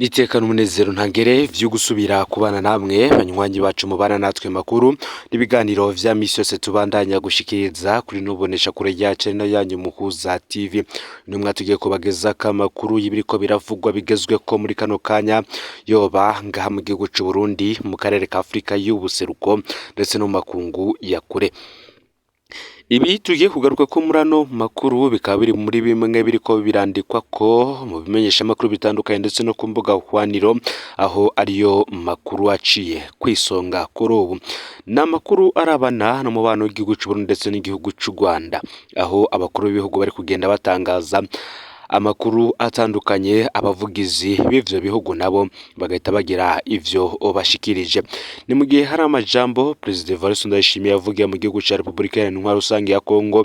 Nitekana umunezero ntangere vyo gusubira kubana namwe banywanyi bacu mubana natwe makuru n'ibiganiro vya misi yose tubandanya gushikiriza kuri nubonesha kure ya channel yanyu Muhuza TV. Numwe tugiye kubageza kamakuru y'ibiriko biravugwa bigezweko muri kano kanya yoba ngaha mu gihugu c'u Burundi mu karere ka Afrika y'ubuseruko ndetse no makungu ya kure. Ibi tugiye kugaruka ko murano makuru bikaba biri muri bimwe biriko birandikwa ko mu bimenyesha makuru bitandukanye ndetse no ku mbuga hwaniro aho ariyo makuru aciye kwisonga kuri ubu n'amakuru arabana no mubano w'igihugu c'u Burundi ndetse n'igihugu c'u Rwanda aho abakuru b'ibihugu bari kugenda batangaza amakuru atandukanye abavugizi b'ivyo bihugu nabo bagahita bagira ivyo bashikirije. Ni mu gihe hari amajambo President Evariste Ndayishimiye yavugiye mu gihugu ca Republika Iharanira Rusange ya Kongo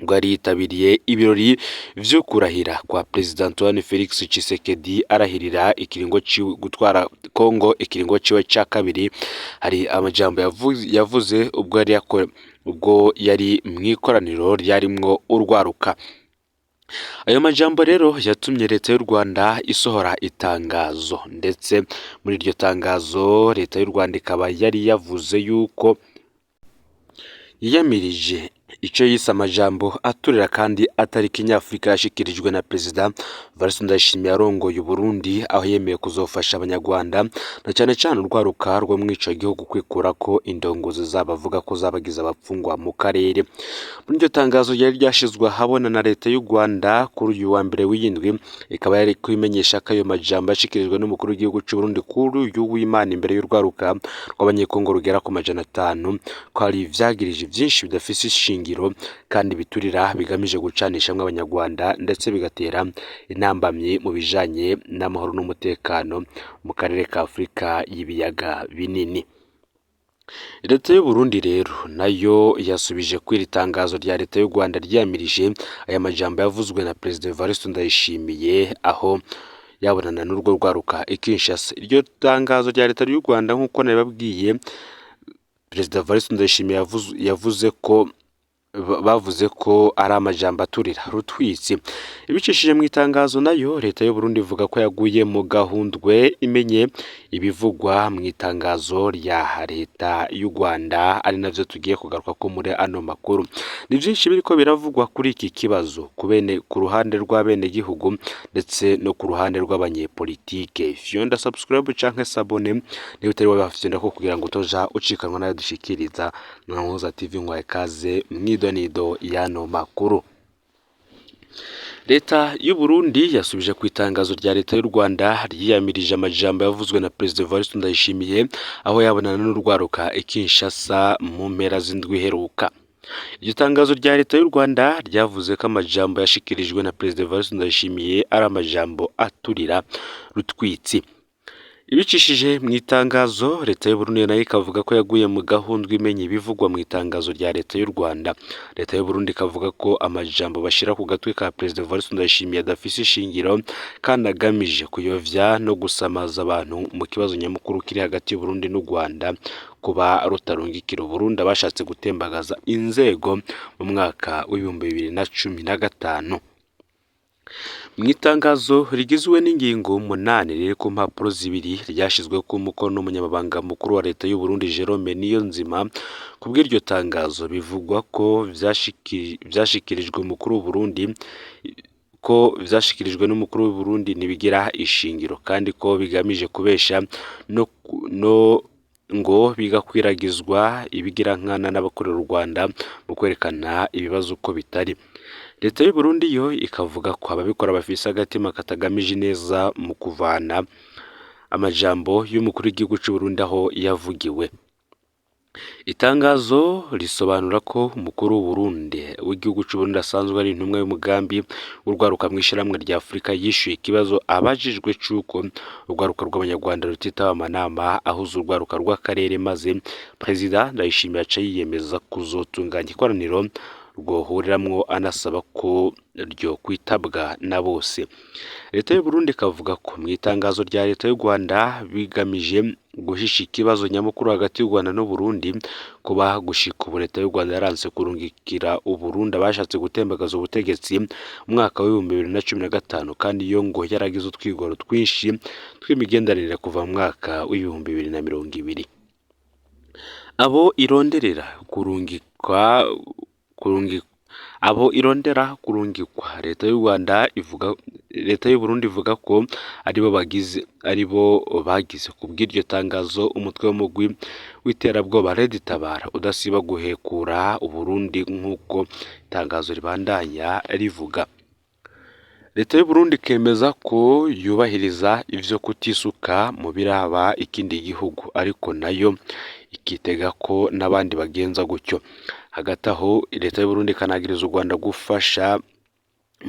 ngo aritabiriye ibirori vyo kurahira kwa President Antoine Felix Tshisekedi arahirira ikiringo gutwara Kongo ikiringo ciwe ca kabiri. Hari amajambo yavuze ubwo yari mwikoraniro ryarimwo urwaruka. Ayo majambo rero yatumye leta y'u Rwanda isohora itangazo, ndetse muri iryo tangazo leta y'u Rwanda ikaba yari yavuze yuko yiyamirije ico yise amajambo aturira kandi atari kinyafrika yashikirijwe na President Evariste Ndayishimiye arongoye Burundi aho yemeye kuzofasha abanyarwanda na cyane cyane urwaruka rwo mwico gihugu kwikurako indongozi zabavuga ko zabagiza abapfungwa mu karere. Muri iryo tangazo yari ryashizwe habona na leta y'u Rwanda kuri uyu wa mbere w'indwi ikaba yari kwimenyesha ko ayo majambo yashikirijwe n'umukuru w'igihugu c'u Burundi kuri uyu w'Imana imbere y'urwaruka rw'abanyekongo rugera ku 500 ko ari ivyagirije vyinshi bidafise ishingiro kandi biturira bigamije gucanishamwe abanyarwanda ndetse bigatera intambamye mu bijanye n'amahoro n'umutekano mu karere ka Afrika y'ibiyaga binini. Leta y'u Burundi rero nayo yasubije kwiri tangazo rya leta y'u Rwanda ryamirije aya majambo yavuzwe na President Evariste Ndayishimiye aho yabonana n'urwo rwaruka Kinshasa. Iryo tangazo rya leta y'u Rwanda nk'uko nababwiye President Evariste Ndayishimiye bavuze ko ari amajambo aturira rutwitsi. Ibicishije mu itangazo nayo leta y'u Burundi ivuga ko yaguye mu gahundwe imenye ibivugwa mu itangazo rya leta y'u Rwanda ari navyo tugiye kugaruka ko muri ano makuru. Ni byinshi biriko biravugwa kuri iki kibazo ku ruhande rw'abene gihugu ndetse no ku ruhande rw'abanyepolitike. Fyonda subscribe canke sabone ni utari wabafyenda ko kugira ngo utoja ucikanwa nayo dushikiriza na Muhuza TV ngwaye kaze nido yano makuru. Leta y'u Burundi yasubije ku itangazo rya leta y'u Rwanda ryiyamirije amajambo yavuzwe na President Evariste Ndayishimiye aho yabonana n'urwaruka Kinshasa mu mpera z'indwi iheruka. Iryo tangazo rya leta y'u Rwanda ryavuze ko amajambo yashikirijwe na President Evariste Ndayishimiye ari amajambo aturira rutwitsi. Ibicishije mu itangazo leta y'u Burundi nayo ikavuga ko yaguye mu gahundwe imenye ibivugwa mu itangazo rya leta y'u Rwanda. Leta y'u Burundi ikavuga ko amajambo bashira ku gatwe ka President Evariste Ndayishimiye adafise ishingiro kandi agamije kuyovya no gusamaza abantu mu kibazo nyamukuru kiri hagati y'u Burundi n'u Rwanda kuba rutarungikira Burundi bashatse gutembagaza inzego mu mwaka w'2015. Mwitangazo rigizwe n'ingingo 8 riri ku mpapuro zibiri ryashizwe ku mukono n'umunyamabanga mukuru wa leta y'u Burundi Jerome Niyonzima. Kubw'iryo tangazo bivugwa ko vyashikirijwe umukuru w'u Burundi n'umukuru w'u Burundi nibigira ishingiro kandi ko bigamije kubesha no ngo bigakwiragizwa ibigira nkana n'abakorera u Rwanda mu kwerekana ibibazo uko bitari. Leta y'u Burundi yo ikavuga ko ababikora bafise agatima katagamije neza mu kuvana amajambo y'umukuru w'igihugu c'u Burundi aho yavugiwe. Itangazo risobanura ko umukuru w'igihugu c'u Burundi asanzwe ari intumwa y'umugambi urwaruka mw'ishiramwe rya Afrika yishuye ikibazo abajijwe c'uko urwaruka rw'abanyarwanda rutitaba amanama ahuza urwaruka rw'akarere, maze President Ndayishimiye aca yiyemeza kuzotunganya ikoraniro rwohuriramwo, anasaba ko ryo kwitabwa na bose. Leta y'u Burundi ikavuga ko mu itangazo rya leta y'u Rwanda bigamije guhisha ikibazo nyamukuru hagati y'u Rwanda n'u Burundi, kuba gushika ubu leta y'u Rwanda yaranse kurungikira u Burundi abashatse gutembagaza ubutegetsi mu mwaka wa 2015, kandi iyo ngo yaragize utwigoro twinshi tw'imigenderanire kuva mu mwaka wa 2020. Abo irondera kurungikwa leta y'u Rwanda ivuga, leta y'u Burundi ivuga ko aribo bagize kubw'iryo tangazo umutwe w'umugwi w'iterabwoba rirabarengeye udasiba guhekura u Burundi nk'uko itangazo ribandanya rivuga. Leta y'u Burundi ikemeza ko yubahiriza ivyo kutisuka mu biraba ikindi gihugu, ariko nayo ikitega ko n'abandi bagenza gutyo. Hagati aho leta y'u Burundi ikanagiriza u Rwanda gufasha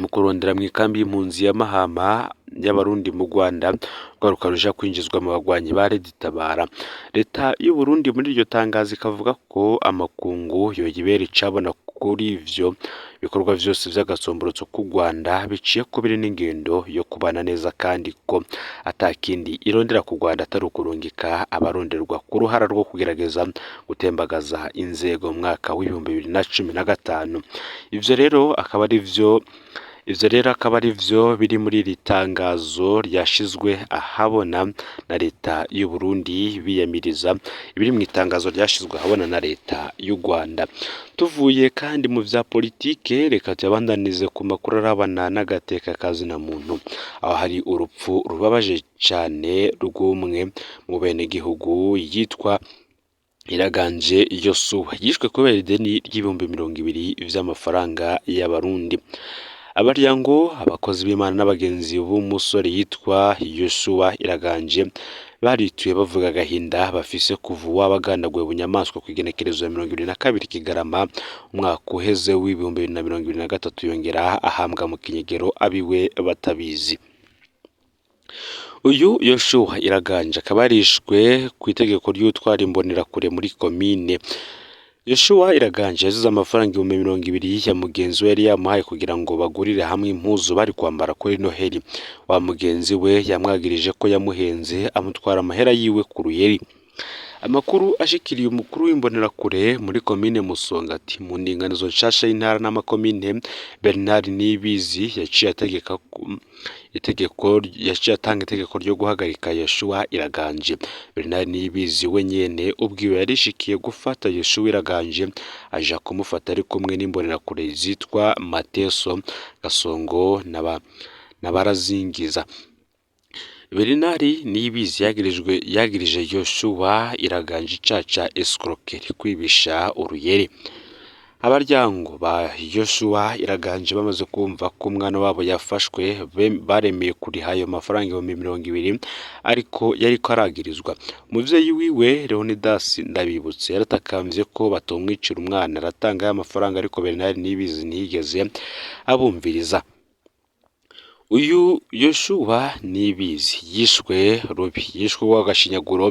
mu kurondera mu ikambi y'impunzi ya Mahama y'abarundi mu Rwanda rwaruka ruja kwinjizwa mu bagwanyi ba rirabarengeye. Leta y'u Burundi muri iryo tangazo ikavuga ko amakungu yoyibera icabona kuri ivyo bikorwa vyose vy'agasomborotso k'u Rwanda biciye kubiri n'ingendo yo kubana neza, kandi ko atakindi irondera ku Rwanda atari ukurungika abaronderwa ku ruhara rwo kugerageza gutembagaza inzego mu mwaka wa 2015. Ivyo rero akaba ari vyo biri muri iri tangazo ryashizwe ahabona na leta y'u Burundi biyamiriza ibiri mu itangazo ryashizwe ahabona na leta y'u Rwanda. Tuvuye kandi mu vya politike, reka tuyabandanize ku makuru arabana n'agateka kazina muntu, aho hari urupfu rubabaje cane rw'umwe mu benegihugu yitwa Iraganje Yosuwa, yishwe kubera ideni ry'ibihumbi 20 vy'amafaranga y'abarundi. Abaryango, abakozi b'Imana n'abagenzi b'umusore yitwa Yosuwa Iraganje barituye bavuga agahinda bafise kuva wabagandaguye bunyamaswa ku igenekerezo ya 22 Kigarama umwaka uheze w'2023, yongera ahambwa mu kinyegero abiwe batabizi. Uyu Yosuwa Iraganje akaba yarishwe ku itegeko ry'utwara imbonerakure muri komine. Yosuwa Iraganje yazize amafaranga 20 ya mugenzi we yari yamuhaye kugira ngo bagurire hamwe impuzu bari kwambara kuri Noheli. Wa mugenzi we yamwagirije ko yamuhenze amutwara amahera yiwe ku ruyeri. Amakuru ashikiriye umukuru w'imbonerakure muri komine Musongati mu ndinganizo nshasha y'intara n'amakomine, Bernard Niyibizi yaciye atanga itegeko ryo guhagarika Yosuwa Iraganje. Bernard Niyibizi we nyene ubwiwe yarishikiye gufata Yosuwa Iraganje aja kumufata ari kumwe n'imbonerakure zitwa Mateso, Gasongo n'abarazingiza. Bernard Niyibizi yagirije Yosuwa Iraganje icaca escroquerie, kwibisha uruyeri. Abaryango ba Yosuwa Iraganje bamaze kumva ko umwana wabo yafashwe, baremeye kuriha ayo mafaranga 20 ariko yariko aragirizwa. Umuvyeyi wiwe Leonidas Ndabibutse yaratakamvye ko batomwicira umwana, aratanga aya mafaranga, ariko Bernard Niyibizi ntiyigeze abumviriza. Uyu Yosuwa Niyibizi yishwe w'agashinyaguro,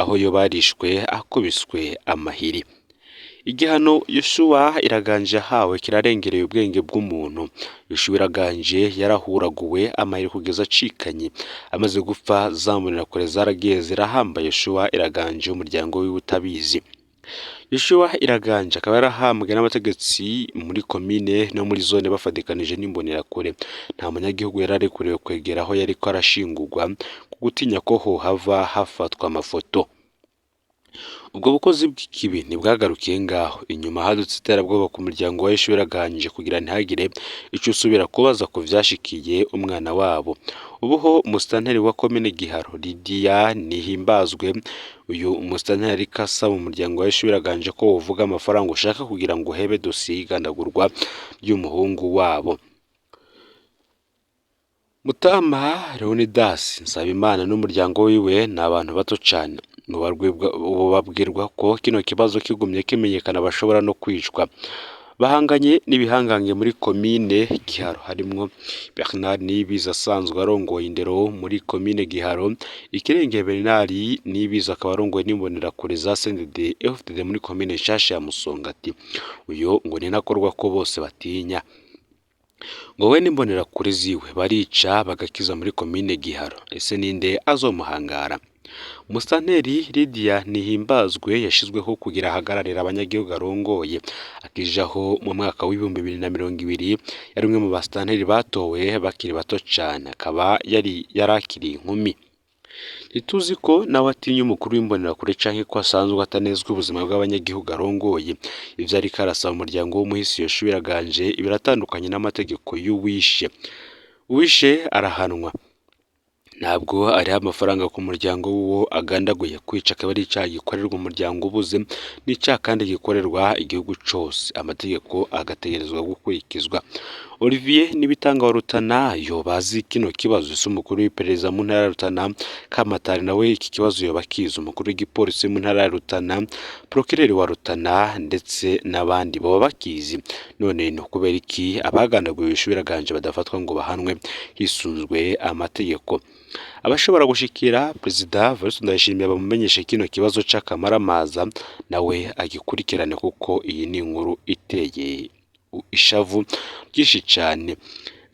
aho yo barishwe akubiswe amahiri. Igihano Yosuwa Iraganje hawe kirarengereye ubwenge bw'umuntu. Yosuwa Iraganje yarahuraguwe amahiri kugeza acikanye, amaze gupfa zambonerakure zaragiye zirahamba Yosuwa Iraganje umuryango wiwe utabizi. Yosuwa Iraganje akaba yarahambwe n'abategetsi muri komine no muri zone bafadikanije n'imbonerakure. Nta munyagihugu yararekuriwe kwegera aho yariko arashingurwa ku gutinya ko hohava hafatwa amafoto. Ubwo bukozi bw'ikibi ntibwagarukiye ngaho. Inyuma hadutse iterabwoba ku muryango wa Yosuwa Iraganje kugira ntihagire ico usubira kubaza ku vyashikiye umwana wabo. Ubuho umusitanteri wa komine Giharo Lydia Nihimbazwe, uyu umusitanteri ariko asaba umuryango wa Yosuwa Iraganje ko wovuga amafaranga ushaka kugira ngo uhebe dosiye y'igandagurwa ry'umuhungu wabo. Mutama Leonidas Nsabimana n'umuryango wiwe ni abantu bato cane. Babwirwa ko kino kibazo kigumye kimenyekana bashobora no kwicwa. bahanganye n'ibihangange muri komine Giharo harimwo Bernard Niyibizi asanzwe arongoye indero muri komine Giharo, Ikirenge Bernard Niyibizi akaba arongoye n'imbonera kure za CNDD FDD muri komine Nshasha ya Musongati. Uyo ngo ninakorwa ko bose batinya ngo we n'imbonera kure ziwe barica bagakiza muri komine Giharo. Ese ninde azomuhangara? Musanteri Lydia Nihimbazwe yashizweho kugira ahagararira abanyagihugu arongoye akijaho mu mwaka w'ibihumbi 2020. Yari umwe mu basanteri batowe bakiri bato cyane, akaba yarakiri inkumi. Ntituzi ko nawe atinya umukuru w'imbonera kure canke ko asanzwe atanezwe ubuzima bw'abanyagihugu arongoye. Ivyo ariko arasaba umuryango w'umuhisi Yoshubiraganje ibiratandukanye n'amategeko uwishe arahanwa. Ntabwo ari amafaranga ku muryango w'uwo agandaguye. Kwica akaba ari icyaha gikorerwa umuryango ubuze, n'icyaha kandi gikorerwa igihugu cose, amategeko agategerezwa gukurikizwa. Olivier Nibitanga wa Rutana yobazi kino kibazo cy'umukuru w'iperereza mu ntara ya Rutana. Kamatari nawe iki kibazo yobakiza. Umukuru w'igipolisi mu ntara ya Rutana, procureur wa Rutana ndetse n'abandi baba bakizi. None no kubera iki abagandaguye Yoshubiraganje badafatwa ngo bahanwe hisunzwe amategeko? Abashobora gushikira Perezida Evariste Ndayishimiye bamumenyeshe kino kibazo c'akamaramaza nawe agikurikirane, kuko iyi ni inkuru iteye ishavu ryinshi cyane.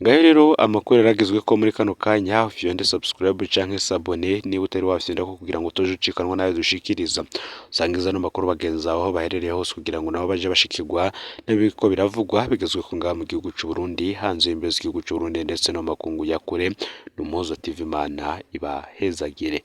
Ngaho rero amakuru yaragizwe ko muri kano kanya ufyonde subscribe canke sabone niba utari wafyenda ko kugira ngo utoje ucikanwa nayo dushikiriza. Usangiza no makuru bagenza aho baherereye hose kugira ngo nabo baje bashikirwa n'ibiko biravugwa bigezwe ku ngaha mu gihugu cy'u Burundi, hanze y'imbere y'igihugu cy'u Burundi ndetse no makungu ya kure. N'umuhozo TV Imana ibahezagire.